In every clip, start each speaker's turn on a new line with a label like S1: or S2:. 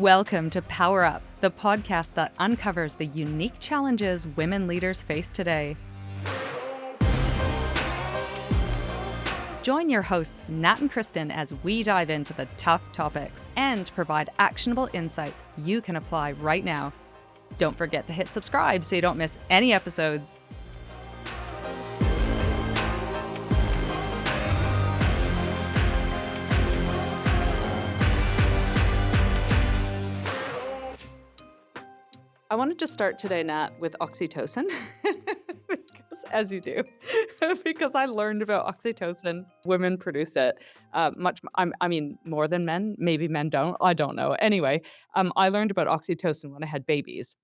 S1: Welcome to Power Up, the podcast that uncovers the unique challenges women leaders face today. Join your hosts, Nat and Kristen, as we dive into the tough topics and provide actionable insights you can apply right now. Don't forget to hit subscribe so you don't miss any episodes. I wanted to start today, Nat, with oxytocin, because, as you do, because I learned about oxytocin. Women produce it more than men. Maybe men don't. I don't know. Anyway, I learned about oxytocin when I had babies.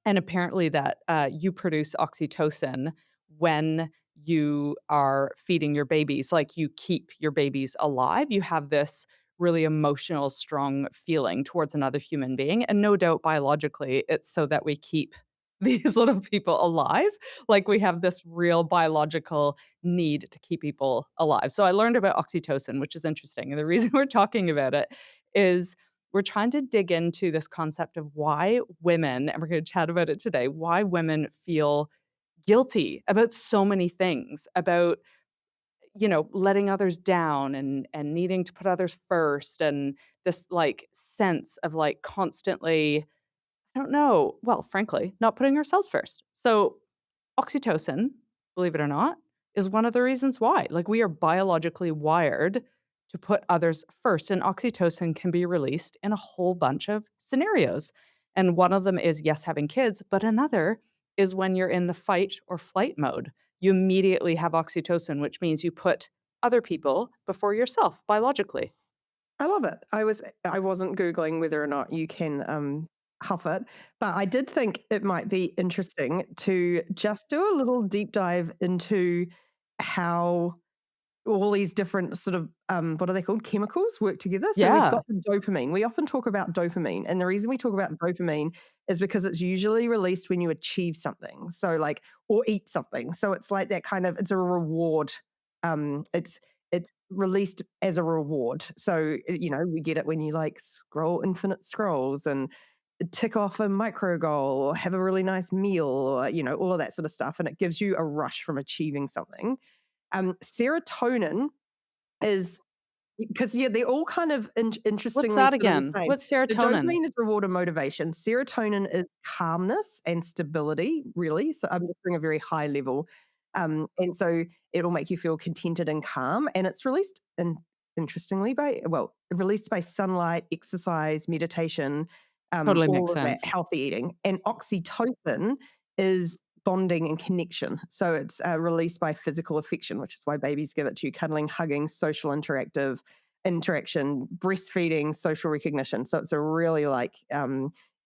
S1: And apparently that you produce oxytocin when you are feeding your babies, like you keep your babies alive. You have this really emotional, strong feeling towards another human being. And no doubt biologically, it's so that we keep these little people alive. Like we have this real biological need to keep people alive. So I learned about oxytocin, which is interesting. And the reason we're talking about it is we're trying to dig into this concept of why women, and we're going to chat about it today, why women feel guilty about so many things, about, letting others down and needing to put others first, and this like sense of like constantly, I don't know, well, frankly, not putting ourselves first. So oxytocin, believe it or not, is one of the reasons why. Like, we are biologically wired to put others first, and oxytocin can be released in a whole bunch of scenarios. And one of them is, yes, having kids, but another is when you're in the fight or flight mode. You immediately have oxytocin, which means you put other people before yourself biologically.
S2: I love it. I wasn't Googling whether or not you can huff it, but I did think it might be interesting to just do a little deep dive into how all these different sort of what are they called? Chemicals work together. So we've
S1: Yeah.
S2: got the dopamine. We often talk about dopamine, and the reason we talk about dopamine is because it's usually released when you achieve something. So like or eat something. So it's like that kind of it's a reward. It's released as a reward. So we get it when you like scroll infinite scrolls and tick off a micro goal or have a really nice meal or all of that sort of stuff, and it gives you a rush from achieving something. Serotonin is because yeah, they're all kind of
S1: What's
S2: interestingly
S1: that
S2: sort of the
S1: again?
S2: same.
S1: What's
S2: So
S1: serotonin?
S2: dopamine is reward and motivation. Serotonin is calmness and stability, really. So I'm just doing a very high level, and so it'll make you feel contented and calm. And it's released interestingly released by sunlight, exercise, meditation,
S1: Totally makes
S2: all of that,
S1: sense.
S2: healthy eating. And oxytocin is bonding and connection. So it's released by physical affection, which is why babies give it to you, cuddling, hugging, social interaction, breastfeeding, social recognition. So it's a really like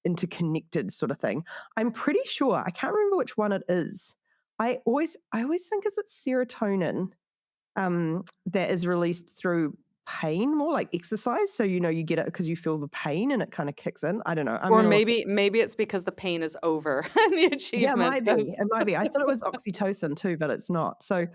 S2: interconnected sort of thing. I'm pretty sure, I can't remember which one it is. I always think it's serotonin that is released through pain, more like exercise. So you get it because you feel the pain and it kind of kicks in. I don't know. I'm
S1: Or
S2: gonna look.
S1: maybe it's because the pain is over and the
S2: Yeah, it
S1: achievement
S2: might
S1: of
S2: be, it might be. I thought it was oxytocin too, but it's not. So,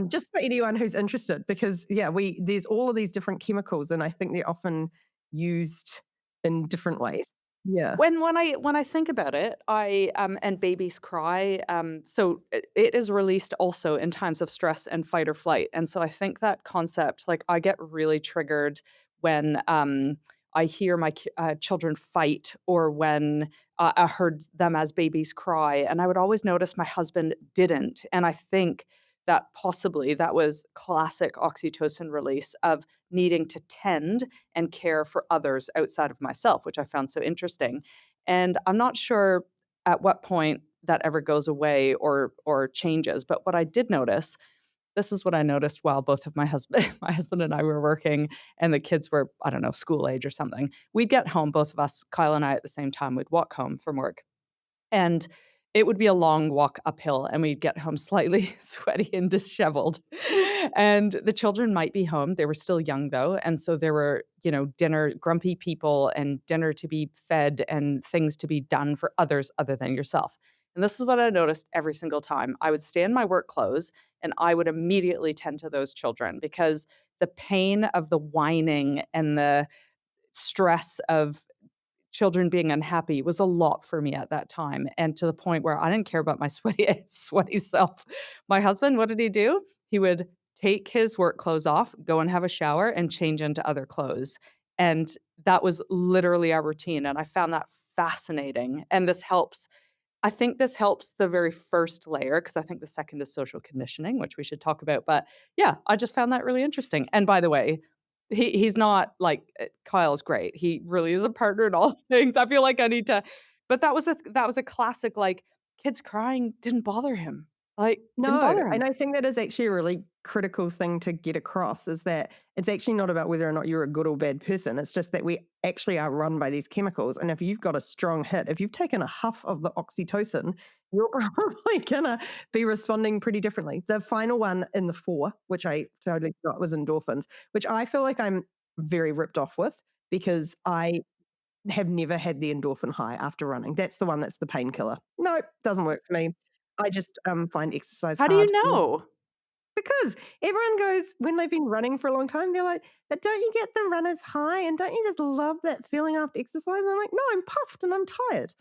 S2: just for anyone who's interested, because yeah, there's all of these different chemicals, and I think they're often used in different ways. Yeah.
S1: when I think about it, and babies cry, so it is released also in times of stress and fight or flight, and so I think that concept, like, I get really triggered when, I hear my children fight, or when, I heard them as babies cry, and I would always notice my husband didn't, and I think that possibly that was classic oxytocin release of needing to tend and care for others outside of myself, which I found so interesting. And I'm not sure at what point that ever goes away or changes, but what I did notice, this is what I noticed while both of my husband my husband and I were working and the kids were, I don't know, school age or something. We'd get home, both of us, Kyle and I at the same time, we'd walk home from work. And it would be a long walk uphill, and we'd get home slightly sweaty and disheveled. And the children might be home. They were still young, though, and so there were, dinner grumpy people and dinner to be fed and things to be done for others other than yourself. And this is what I noticed every single time. I would stay in my work clothes, and I would immediately tend to those children because the pain of the whining and the stress of children being unhappy was a lot for me at that time, and to the point where I didn't care about my sweaty self. My husband, what did he do? He would take his work clothes off, go and have a shower, and change into other clothes, and that was literally our routine, and I found that fascinating, and this helps I think this helps the very first layer, because I think the second is social conditioning, which we should talk about, but yeah, I just found that really interesting, and by the way, he's not like, Kyle's great, he really is a partner in all things, I feel like I need to but that was a classic, like, kids crying didn't bother him, like, didn't
S2: No,
S1: bother
S2: and
S1: him.
S2: I think that is actually a really critical thing to get across is that it's actually not about whether or not you're a good or bad person. It's just that we actually are run by these chemicals. And if you've got a strong hit, if you've taken a huff of the oxytocin, you're probably gonna be responding pretty differently. The final one in the four, which I totally forgot was endorphins, which I feel like I'm very ripped off with because I have never had the endorphin high after running. That's the one that's the painkiller. Nope, doesn't work for me. I just, find exercise
S1: How do you
S2: hard.
S1: know?
S2: Because everyone goes when they've been running for a long time, they're like, "But don't you get the runner's high, and don't you just love that feeling after exercise?" And I'm like, "No, I'm puffed and I'm tired."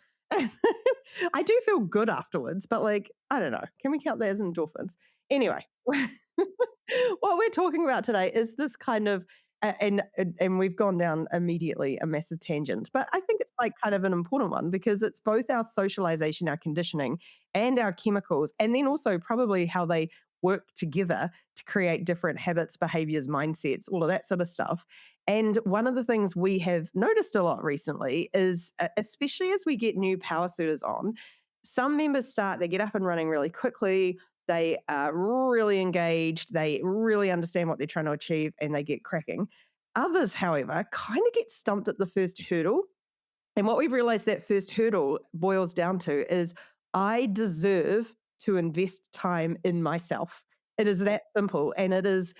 S2: I do feel good afterwards, but, like, I don't know. Can we count that as endorphins? Anyway, what we're talking about today is this kind of and we've gone down immediately a massive tangent, but I think it's, like, kind of an important one because it's both our socialization, our conditioning, and our chemicals, and then also probably how they work together to create different habits, behaviors, mindsets, all of that sort of stuff. And one of the things we have noticed a lot recently is, especially as we get new power suiters on, some members start, they get up and running really quickly. They are really engaged. They really understand what they're trying to achieve and they get cracking. Others, however, kind of get stumped at the first hurdle. And what we've realized that first hurdle boils down to is I deserve to invest time in myself. It is that simple. And it is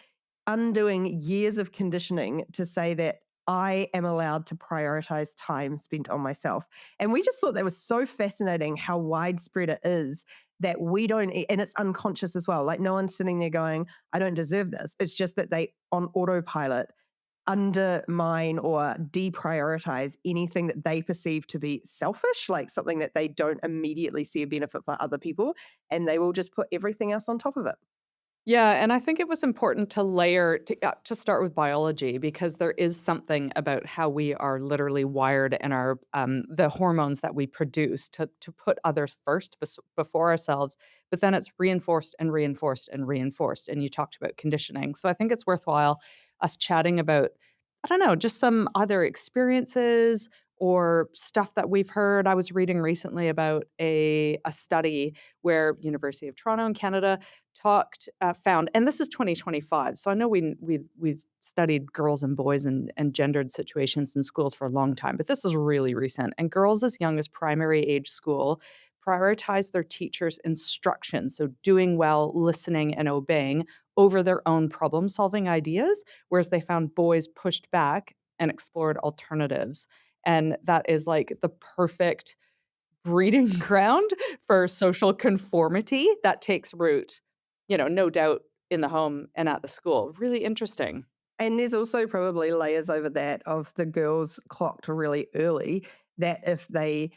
S2: undoing years of conditioning to say that I am allowed to prioritize time spent on myself. And we just thought that was so fascinating how widespread it is that we don't, and it's unconscious as well. Like no one's sitting there going, I don't deserve this. It's just that they on autopilot undermine or deprioritize anything that they perceive to be selfish, like something that they don't immediately see a benefit for other people, and they will just put everything else on top of it.
S1: Yeah, and I think it was important to layer to start with biology because there is something about how we are literally wired and our the hormones that we produce to put others first before ourselves, but then it's reinforced and reinforced and reinforced. And you talked about conditioning, so I think it's worthwhile us chatting about I don't know just some other experiences or stuff that we've heard. I was reading recently about a study where University of Toronto in Canada found and this is 2025, so I know we've studied girls and boys and gendered situations in schools for a long time, but this is really recent, and girls as young as primary age school prioritize their teachers' instructions, so doing well, listening, and obeying over their own problem-solving ideas, whereas they found boys pushed back and explored alternatives, and that is, like, the perfect breeding ground for social conformity that takes root, no doubt in the home and at the school. Really interesting.
S2: And there's also probably layers over that of the girls clocked really early that if they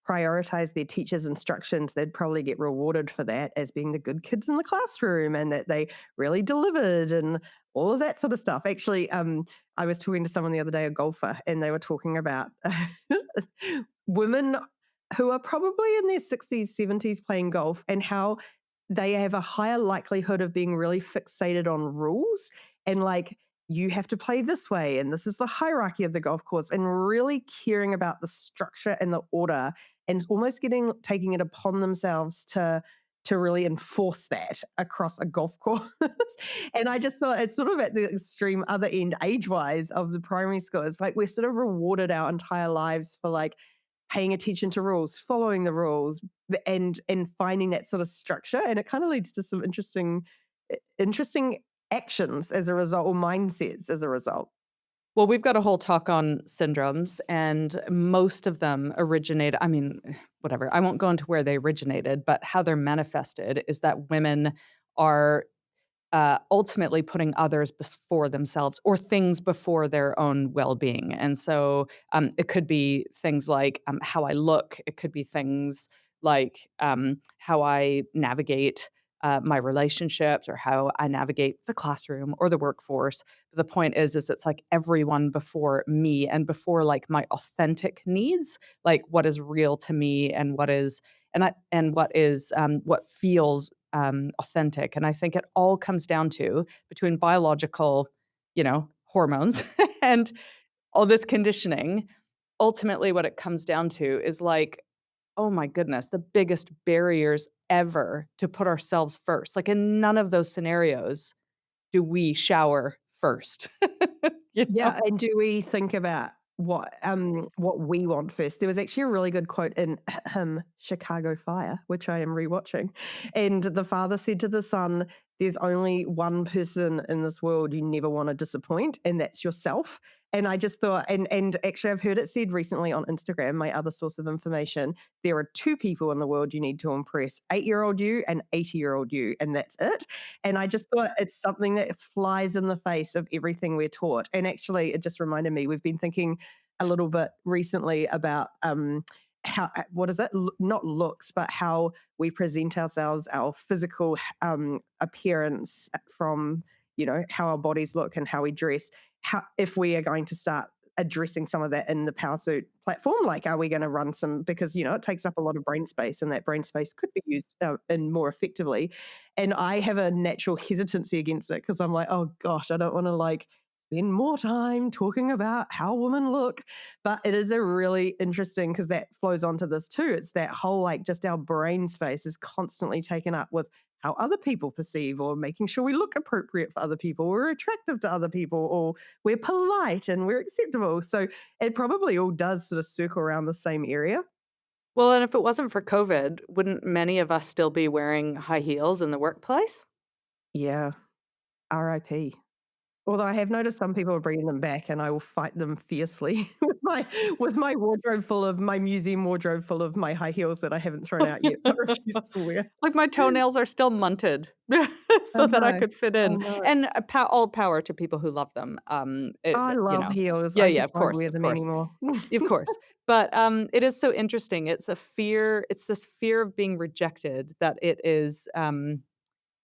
S2: prioritize their teacher's instructions, they'd probably get rewarded for that as being the good kids in the classroom and that they really delivered and all of that sort of stuff. Actually, I was talking to someone the other day, a golfer, and they were talking about women who are probably in their 60s, 70s playing golf and how they have a higher likelihood of being really fixated on rules and like you have to play this way and this is the hierarchy of the golf course and really caring about the structure and the order and almost getting taking it upon themselves to really enforce that across a golf course. And I just thought it's sort of at the extreme other end age wise of the primary school. It's like we're sort of rewarded our entire lives for like paying attention to rules, following the rules, and finding that sort of structure. And it kind of leads to some interesting actions as a result or mindsets as a result.
S1: Well, we've got a whole talk on syndromes, and most of them originate I mean, whatever, I won't go into where they originated, but how they're manifested is that women are ultimately putting others before themselves or things before their own well-being. And so it could be things like how I look. It could be things like how I navigate my relationships or how I navigate the classroom or the workforce. But the point is it's like everyone before me and before like my authentic needs, like what is real to me and what feels authentic. And I think it all comes down to between biological, hormones and all this conditioning. Ultimately, what it comes down to is like, oh my goodness, the biggest barriers ever to put ourselves first. Like in none of those scenarios do we shower first. you know?
S2: Yeah, and do we think about what we want first? There was actually a really good quote in Chicago Fire, which I am rewatching, and the father said to the son, "There's only one person in this world you never want to disappoint, and that's yourself." And I just thought, and actually, I've heard it said recently on Instagram, my other source of information. There are two people in the world you need to impress: 8-year-old you and 80-year-old you, and that's it. And I just thought it's something that flies in the face of everything we're taught. And actually, it just reminded me, we've been thinking a little bit recently about how, what is it? Not looks, but how we present ourselves, our physical appearance from, how our bodies look and how we dress. How, if we are going to start addressing some of that in the power suit platform, like are we going to run some, because it takes up a lot of brain space, and that brain space could be used in more effectively. And I have a natural hesitancy against it because I'm like, oh gosh, I don't want to like spend more time talking about how women look. But it is a really interesting, because that flows onto this too. It's that whole like just our brain space is constantly taken up with how other people perceive, or making sure we look appropriate for other people, we're attractive to other people, or we're polite and we're acceptable. So it probably all does sort of circle around the same area.
S1: Well, and if it wasn't for COVID, wouldn't many of us still be wearing high heels in the workplace?
S2: Yeah. RIP. Although I have noticed some people are bringing them back, and I will fight them fiercely with my museum wardrobe full of my high heels that I haven't thrown out yet, but refuse to wear.
S1: Like, my toenails are still munted
S2: I
S1: so that I
S2: know,
S1: could fit
S2: I
S1: in,
S2: know.
S1: and, all power to people who love them,
S2: I love heels,
S1: Yeah,
S2: I
S1: yeah,
S2: just won't wear
S1: of
S2: them
S1: course,
S2: anymore.
S1: of course, but, it is so interesting, it's this fear of being rejected that it is,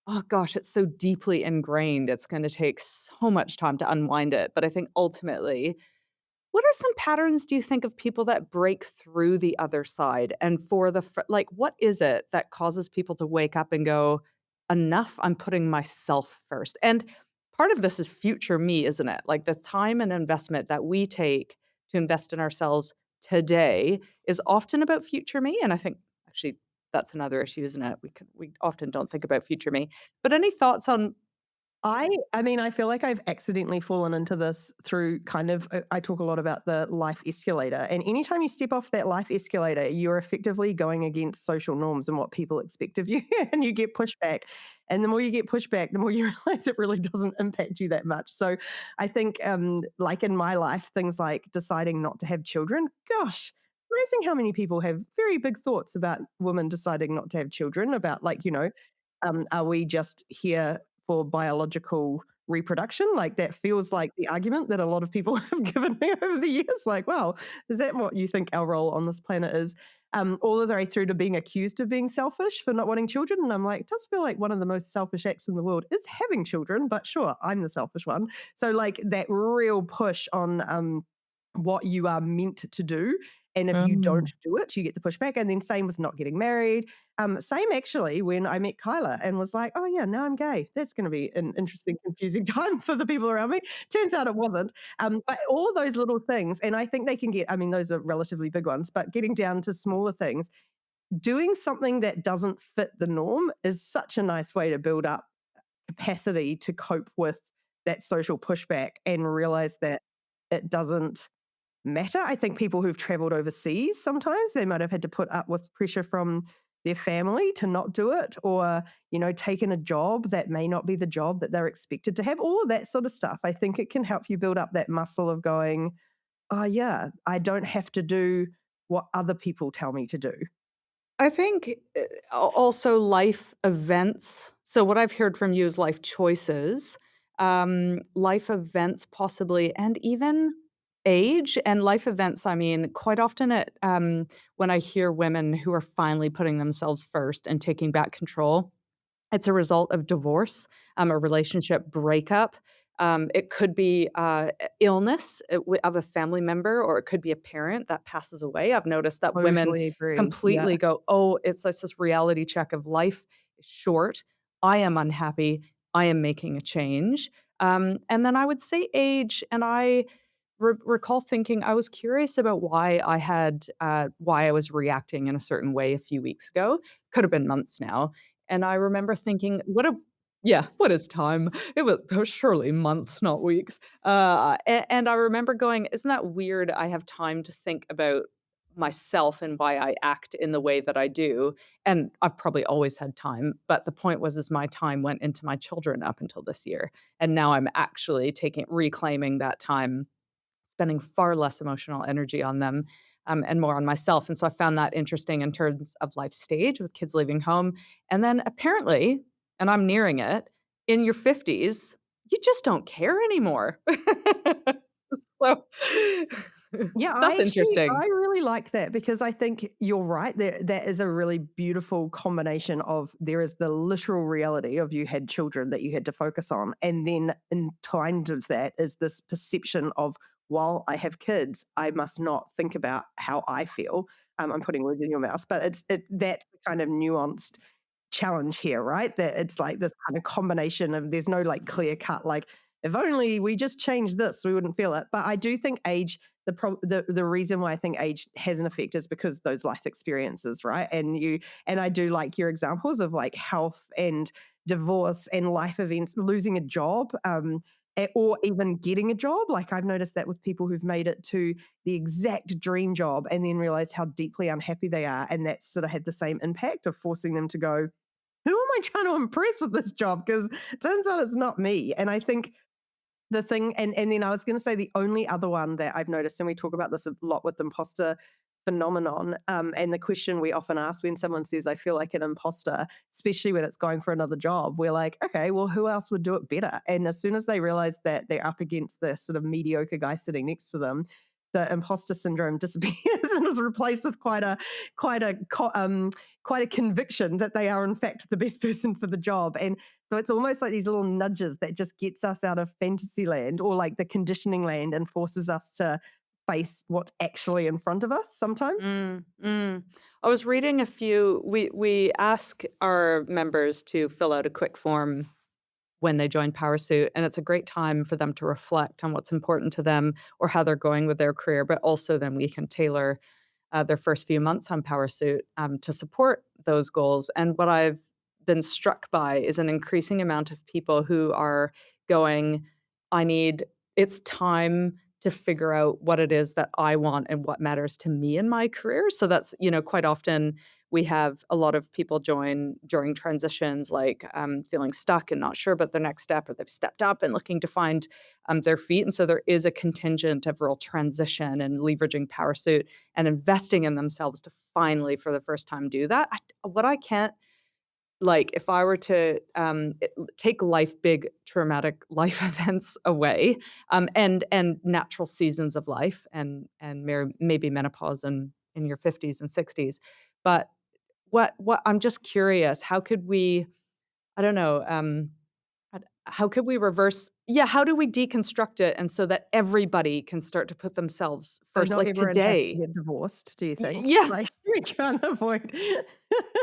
S1: oh gosh, it's so deeply ingrained, it's gonna take so much time to unwind it, but I think ultimately what are some patterns do you think of people that break through the other side? And for like, what is it that causes people to wake up and go, enough, I'm putting myself first? And part of this is future me, isn't it? Like the time and investment that we take to invest in ourselves today is often about future me. And I think actually that's another issue, isn't it? We often don't think about future me. But any thoughts on
S2: I mean, I feel like I've accidentally fallen into this through kind of I talk a lot about the life escalator, and anytime you step off that life escalator, you're effectively going against social norms and what people expect of you, and you get pushback. And the more you get pushback, the more you realize it really doesn't impact you that much. So I think, like in my life, things like deciding not to have children, gosh, amazing how many people have very big thoughts about women deciding not to have children, about like, are we just here for biological reproduction? Like that feels like the argument that a lot of people have given me over the years. Like, wow, is that what you think our role on this planet is? All the way through to being accused of being selfish for not wanting children. And I'm like, it does feel like one of the most selfish acts in the world is having children, but sure, I'm the selfish one. So, like, that real push on what you are meant to do. And if you
S1: Mm.
S2: don't do it, you get the pushback. And then same with not getting married. Same actually when I met Kyla and was like, oh yeah, now I'm gay. That's going to be an interesting, confusing time for the people around me. Turns out it wasn't. But all of those little things, and I think they can get, I mean, those are relatively big ones, but getting down to smaller things, doing something that doesn't fit the norm is such a nice way to build up capacity to cope with that social pushback and realize that it doesn't matter. I think people who've traveled overseas, sometimes they might have had to put up with pressure from their family to not do it, or, taken a job that may not be the job that they're expected to have, all of that sort of stuff. I think it can help you build up that muscle of going, oh, yeah, I don't have to do what other people tell me to do.
S1: I think, also life events. So what I've heard from you is life choices, life events possibly, and even age and life events, I mean, quite often when I hear women who are finally putting themselves first and taking back control, it's a result of divorce, a relationship breakup. It could be, illness, of a family member, or it could be a parent that passes away. I've noticed that women
S2: Totally agree. Yeah.
S1: completely go, "Oh, it's like this reality check of life is short. I am unhappy. I am making a change." And then I would say age, and I recall thinking I was curious about why I was reacting in a certain way a few weeks ago. Could have been months now, and I remember thinking, "What a yeah, what is time?" It was surely months, not weeks. And I remember going, "Isn't that weird? I have time to think about myself and why I act in the way that I do." And I've probably always had time, but the point was is my time went into my children up until this year, and now I'm actually taking reclaiming that time, spending far less emotional energy on them, and more on myself, and so I found that interesting in terms of life stage with kids leaving home, and then apparently, and I'm nearing it, in your 50s, you just don't care anymore. So,
S2: Yeah,
S1: that's
S2: I
S1: interesting.
S2: really like that because I think you're right. That is a really beautiful combination of there is the literal reality of you had children that you had to focus on, and then entwined of that is this perception of while I have kids, I must not think about how I feel. I'm putting words in your mouth, but that's the kind of nuanced challenge here, right? That it's like this kind of combination of there's no like clear cut like if only we just changed this, we wouldn't feel it. But I do think age the reason why I think age has an effect is because those life experiences, right? And I do like your examples of like health and divorce and life events, losing a job, or even getting a job. Like I've noticed that with people who've made it to the exact dream job and then realized how deeply unhappy they are, and that's sort of had the same impact of forcing them to go, "Who am I trying to impress with this job? Because turns out it's not me." And I think the thing and then I was gonna say the only other one that I've noticed, and we talk about this a lot with imposter phenomenon, and the question we often ask when someone says, "I feel like an imposter," especially when it's going for another job, we're like, "Okay, well, who else would do it better?" And as soon as they realize that they're up against the sort of mediocre guy sitting next to them, the imposter syndrome disappears and is replaced with quite a quite a conviction that they are in fact the best person for the job. And so it's almost like these little nudges that just gets us out of fantasy land or like the conditioning land and forces us to face what's actually in front of us sometimes.
S1: Mm, mm. I was reading a few we ask our members to fill out a quick form when they join PowerSuit, and it's a great time for them to reflect on what's important to them or how they're going with their career, but also then we can tailor their first few months on PowerSuit to support those goals. And what I've been struck by is an increasing amount of people who are going, I need, it's time to figure out what it is that I want and what matters to me in my career. So that's, quite often we have a lot of people join during transitions, like feeling stuck and not sure about the next step, or they've stepped up and looking to find their feet. And so there is a contingent of real transition and leveraging PowerSuit and investing in themselves to finally, for the first time, do that. What I can't like, if I were to, take big traumatic life events away, and natural seasons of life and maybe menopause in your 50s and 60s, but what I'm just curious, how could we I don't know, how could we reverse how do we deconstruct it and so that everybody can start to put themselves
S2: So
S1: first,
S2: not
S1: like
S2: everyone has to
S1: today?
S2: get divorced, do you think?
S1: Yeah.
S2: Like we're trying to avoid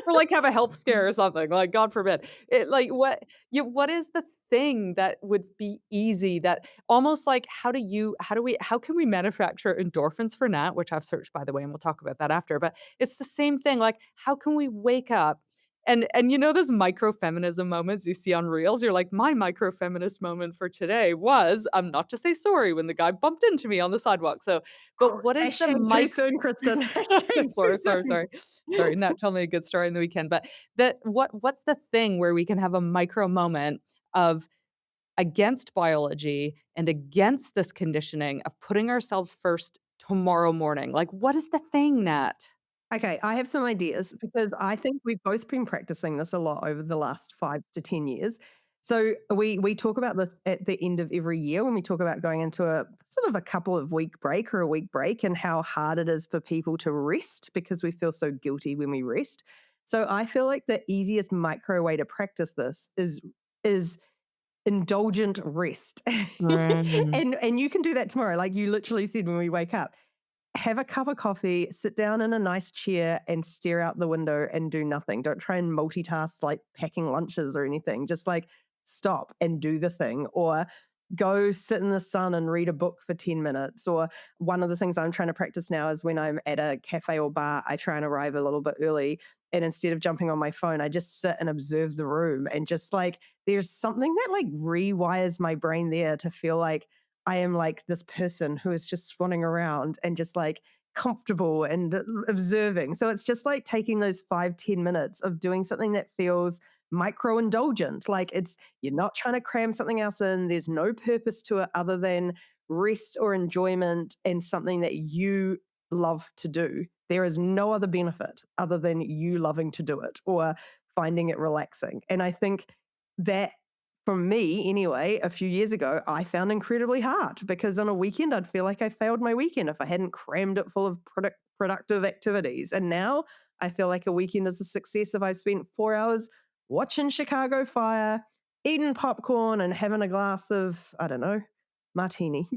S1: Or, like, have a health scare or something, like, God forbid. What is the thing that would be easy that almost like how can we manufacture endorphins for Nat, which I've searched, by the way, and we'll talk about that after, but it's the same thing, like, how can we wake up and those micro-feminism moments you see on reels, you're like, "My micro-feminist moment for today was, not to say sorry when the guy bumped into me on the sidewalk." So, but what is the
S2: hashtag too
S1: mic
S2: soon, Kristen. Hashtag too
S1: Sorry, sorry,
S2: soon.
S1: sorry. Sorry, Nat told me a good story on the weekend, but what's the thing where we can have a micro moment of against biology and against this conditioning of putting ourselves first tomorrow morning? Like, what is the thing, Nat?
S2: Okay, I have some ideas because I think we've both been practicing this a lot over the last 5 to 10 years. So we talk about this at the end of every year when we talk about going into a sort of a couple of week break or a week break and how hard it is for people to rest because we feel so guilty when we rest. So I feel like the easiest micro way to practice this is indulgent rest.
S1: Mm.
S2: And you can do that tomorrow like you literally said when we wake up, have a cup of coffee, sit down in a nice chair and stare out the window and do nothing. Don't try and multitask like packing lunches or anything. Just like stop and do the thing or go sit in the sun and read a book for 10 minutes. Or one of the things I'm trying to practice now is when I'm at a cafe or bar, I try and arrive a little bit early. And instead of jumping on my phone, I just sit and observe the room and just like there's something that like rewires my brain there to feel like I am like this person who is just swanning around and just like comfortable and observing. So it's just like taking those 5, 10 minutes of doing something that feels micro indulgent. Like it's, you're not trying to cram something else in. There's no purpose to it other than rest or enjoyment and something that you love to do. There is no other benefit other than you loving to do it or finding it relaxing. And I think that for me, anyway, a few years ago, I found incredibly hard because on a weekend, I'd feel like I failed my weekend if I hadn't crammed it full of productive activities. And now I feel like a weekend is a success if I've spent 4 hours watching Chicago Fire, eating popcorn, and having a glass of, I don't know, martini.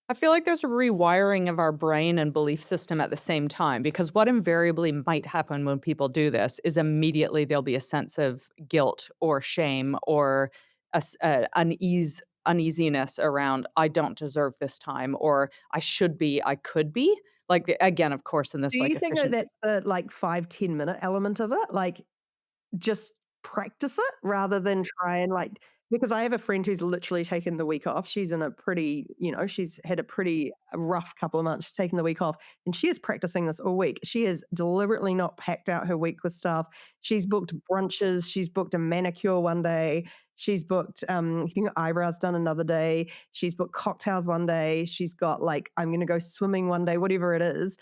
S1: I feel like there's a rewiring of our brain and belief system at the same time because what invariably might happen when people do this is immediately there'll be a sense of guilt or shame or uneasiness around I don't deserve this time or I should be, I could be. Like again, of course, in
S2: Do
S1: this like
S2: you think that
S1: efficient.
S2: that's the like 5, 10 minute element of it? Like, just practice it rather than try and, like because I have a friend who's literally taken the week off. She's in a pretty she's had a pretty rough couple of months. She's taken the week off, and she is practicing this all week. She has deliberately not packed out her week with stuff. She's booked brunches, she's booked a manicure one day, she's booked, getting her eyebrows done another day, she's booked cocktails one day, she's got, like, I'm gonna go swimming one day, whatever it is.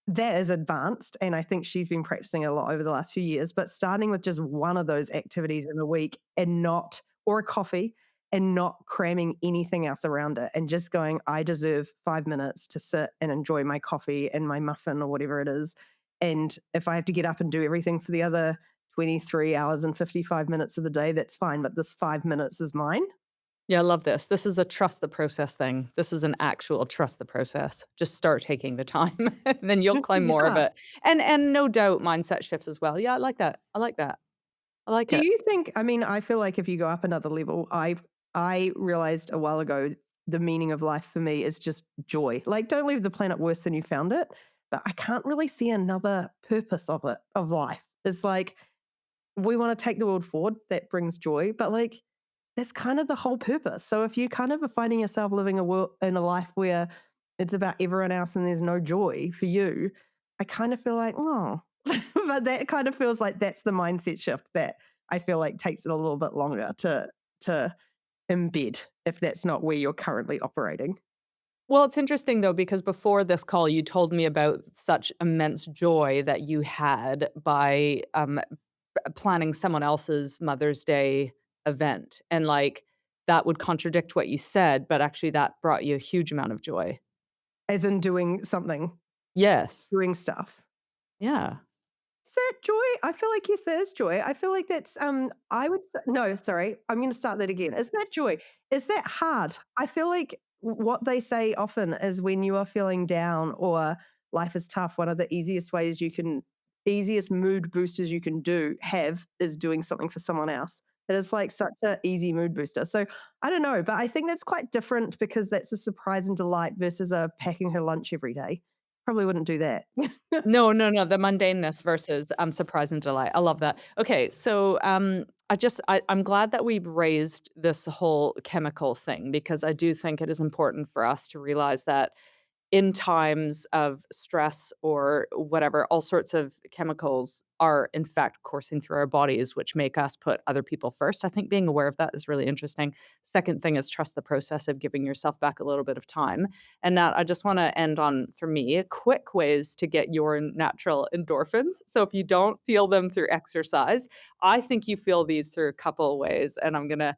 S2: That is advanced, and I think she's been practicing a lot over the last few years, but starting with just one of those activities in a week and not or a coffee, and not cramming anything else around it, and just going, "I deserve 5 minutes to sit and enjoy my coffee and my muffin," or whatever it is, and if I have to get up and do everything for the other 23 hours and 55 minutes of the day, that's fine, but this 5 minutes is mine.
S1: Yeah, I love this. This is a trust the process thing. This is an actual trust the process. Just start taking the time, and then you'll claim more of
S2: Yeah.
S1: it. And no doubt mindset shifts as well. Yeah, I like that. I like that. I like
S2: Do
S1: it.
S2: you think I mean, I feel like if you go up another level, I realized a while ago the meaning of life for me is just joy. Like, don't leave the planet worse than you found it, but I can't really see another purpose of it, of life. It's like we want to take the world forward, that brings joy, but like that's kind of the whole purpose. So if you kind of are finding yourself living a world in a life where it's about everyone else and there's no joy for you, I kind of feel like, oh, but that kind of feels like that's the mindset shift that I feel like takes it a little bit longer to embed if that's not where you're currently operating.
S1: Well, it's interesting though, because before this call, you told me about such immense joy that you had by planning someone else's Mother's Day event. And like that would contradict what you said, but actually that brought you a huge amount of joy.
S2: As in doing something,
S1: Yes.
S2: doing stuff.
S1: Yeah.
S2: Is that joy? I feel like, yes, there is joy. I feel like that's, I would s no, sorry, I'm gonna start that again. Is that joy? Is that hard? I feel like what they say often is when you are feeling down or life is tough, one of the easiest mood boosters you can have is doing something for someone else. It is like such an easy mood booster. So, I don't know, but I think that's quite different because that's a surprise and delight versus a packing her lunch every day. Probably wouldn't do that.
S1: No, no, no, the mundaneness versus, surprise and delight. I love that. Okay, so, I'm glad that we raised this whole chemical thing because I do think it is important for us to realize that in times of stress or whatever, all sorts of chemicals are in fact coursing through our bodies, which make us put other people first. I think being aware of that is really interesting. Second thing is trust the process of giving yourself back a little bit of time. And that I just want to end on, for me, quick ways to get your natural endorphins. So if you don't feel them through exercise, I think you feel these through a couple of ways. And I'm gonna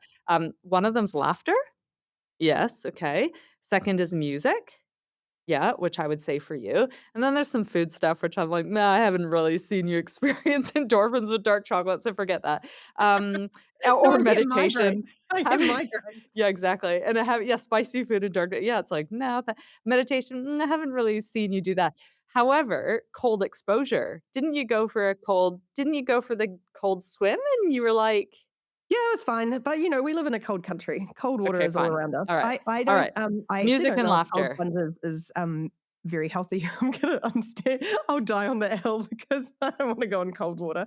S1: one of them's laughter. Yes, okay. Second is music. Yeah, which I would say for you. And then there's some food stuff, which I'm like, "Nah, I haven't really seen you experience endorphins with dark chocolate, so forget that." Um,
S2: No,
S1: or
S2: I get migraines.
S1: meditation.
S2: I get
S1: Having
S2: migraines.
S1: Yeah, exactly. And I have yeah, spicy food and dark yeah, it's like, "No, that" meditation, I haven't really seen you do that. However, cold exposure. Didn't you go for the cold swim and you were like,
S2: Yeah, it was fine, but, you know, we live in a cold country. Cold water
S1: "Okay,
S2: is all
S1: fine.
S2: around us.
S1: Alright.
S2: I don't,
S1: Alright.
S2: I actually
S1: Music
S2: don't
S1: and
S2: know if cold
S1: laughter."
S2: plunges is, very healthy. I'm scared I'll die on that hill because I don't wanna go in cold water.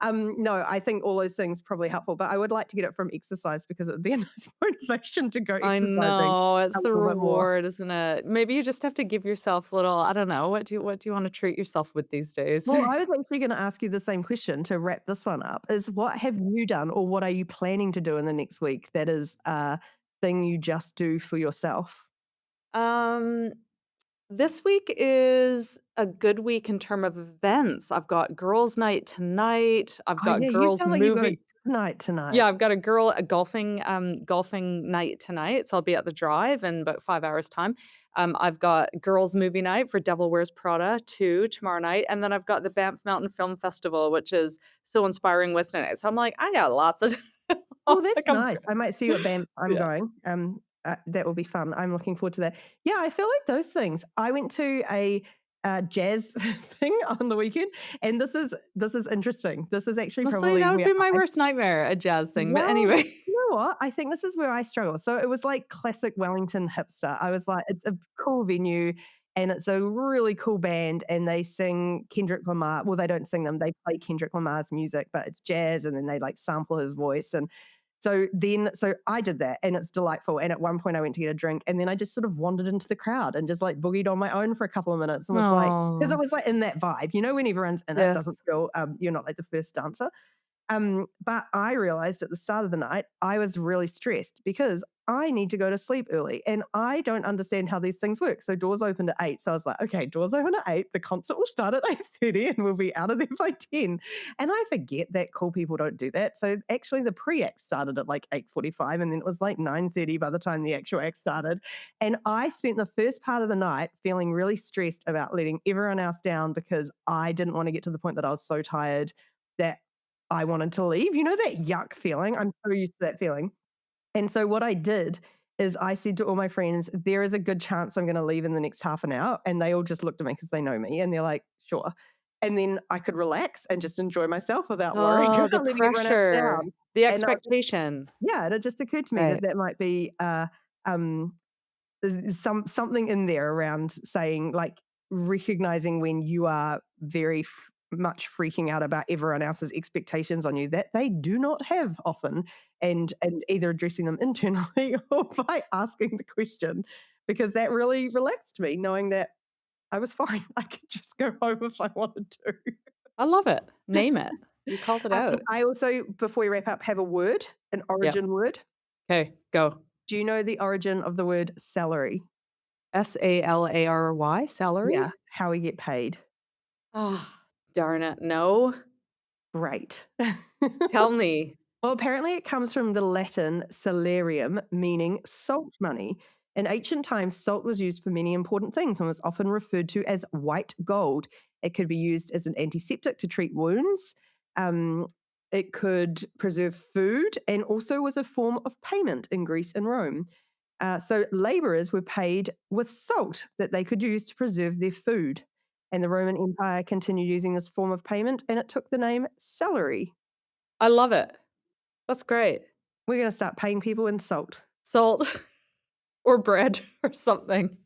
S2: No, I think all those things probably helpful, but I would like to get it from exercise because it would be a nice motivation to go
S1: I
S2: exercising
S1: know,
S2: a
S1: it's the
S2: little bit more.
S1: reward, isn't it? Maybe you just have to give yourself little I don't know, what do you wanna treat yourself with these days?
S2: Well, I was actually gonna ask you the same question to wrap this one up, is what have you done or what are you planning to do in the next week that is a thing you just do for yourself?
S1: Um, this week is a good week in term of events. I've got girls' night tonight, I've
S2: Oh,
S1: got
S2: yeah, you
S1: girls'
S2: sound like you've got a
S1: movie
S2: good night tonight.
S1: yeah, I've got a golfing night tonight, so I'll be at the Drive in about 5 hours' time. I've got girls' movie night for Devil Wears Prada 2 tomorrow night, and then I've got the Banff Mountain Film Festival, which is so inspiring Wednesday night. So I'm like, I got lots of
S2: Oh,
S1: lots
S2: that's
S1: to come
S2: nice. I might see you at Banff. I'm
S1: Yeah.
S2: going. That will be fun. I'm looking forward to that. Yeah, I feel like those things. I went to a, jazz thing on the weekend, and this is interesting. This is actually
S1: Honestly,
S2: probably
S1: that would
S2: where
S1: be my
S2: I
S1: worst nightmare, a jazz thing, but
S2: well,
S1: anyway.
S2: you know what? I think this is where I struggle. So it was like classic Wellington hipster. I was like, it's a cool venue and it's a really cool band and they sing Kendrick Lamar. Well, they don't sing them, they play Kendrick Lamar's music, but it's jazz and then they like sample his voice. And so I did that and it's delightful. And at one point I went to get a drink and then I just sort of wandered into the crowd and just like boogied on my own for a couple of minutes and was like, because it
S1: Oh,
S2: was like in that vibe, you know, when everyone's in it, doesn't
S1: yes.
S2: feel you're not like the first dancer. But I realized at the start of the night, I was really stressed because I need to go to sleep early and I don't understand how these things work. So doors opened at 8. So I was like, okay, doors open at 8. The concert will start at 8:30 and we'll be out of there by 10. And I forget that cool people don't do that. So actually the pre-act started at like 8:45 and then it was like 9:30 by the time the actual act started. And I spent the first part of the night feeling really stressed about letting everyone else down because I didn't want to get to the point that I was so tired that I wanted to leave. You know that yuck feeling? I'm so used to that feeling. And so what I did is I said to all my friends, "There is a good chance I'm gonna leave in the next half an hour." And they all just looked at me because they know me, and they're like, "Sure." And then I could relax and just enjoy myself without worrying
S1: Oh, the
S2: about letting everyone else
S1: pressure,
S2: down.
S1: the
S2: And I just
S1: expectation.
S2: yeah, and it just occurred to me that
S1: Right.
S2: that might be, um there's something in there around saying like recognizing when you are very much freaking out about everyone else's expectations on you that they do not have often and either addressing them internally or by asking the question because that really relaxed me knowing that I was fine. I could just go home if I wanted to.
S1: I love it. Name it. You called it out.
S2: I also, before we wrap up, have a word, an
S1: Yeah.
S2: origin word.
S1: Okay. Go.
S2: Do you know the origin of the word salary?
S1: Salary?
S2: Yeah,
S1: Salary?
S2: how we get paid.
S1: Ah, darn it. No.
S2: Great.
S1: Tell me.
S2: Well, apparently it comes from the Latin salarium, meaning salt money. In ancient times, salt was used for many important things and was often referred to as white gold. It could be used as an antiseptic to treat wounds. Um, it could preserve food and also was a form of payment in Greece and Rome. So laborers were paid with salt that they could use to preserve their food. And the Roman Empire continued using this form of payment and it took the name salary.
S1: I love it. That's great.
S2: We're gonna start paying people in salt.
S1: Salt or bread or something.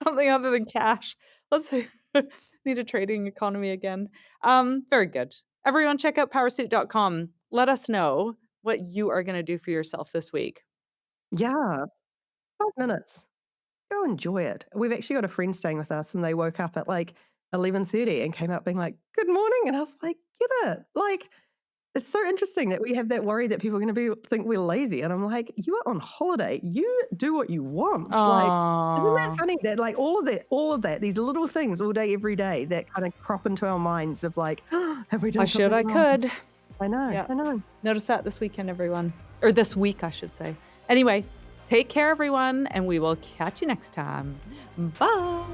S1: Something other than cash. Let's see. Need a trading economy again. Very good. Everyone check out powersuit.com. Let us know what you are gonna do for yourself this week.
S2: Yeah, 5 minutes. Go enjoy it. We've actually got a friend staying with us, and they woke up at like 11:30 and came out being like, "Good morning," and I was like, "Get it!" Like, it's so interesting that we have that worry that people are going to be think we're lazy, and I'm like, "You are on holiday. You do what you want." Like, isn't that
S1: Aw,
S2: funny that like all of that, these little things all day, every day that kind of crop into our minds of like, "Have we
S1: I
S2: done
S1: should,
S2: something
S1: I
S2: wrong?"
S1: could.
S2: I know,
S1: Yeah.
S2: I know.
S1: Notice that this weekend, everyone. Or this week, I should say. Anyway, take care, everyone, and we will catch you next time. Bye.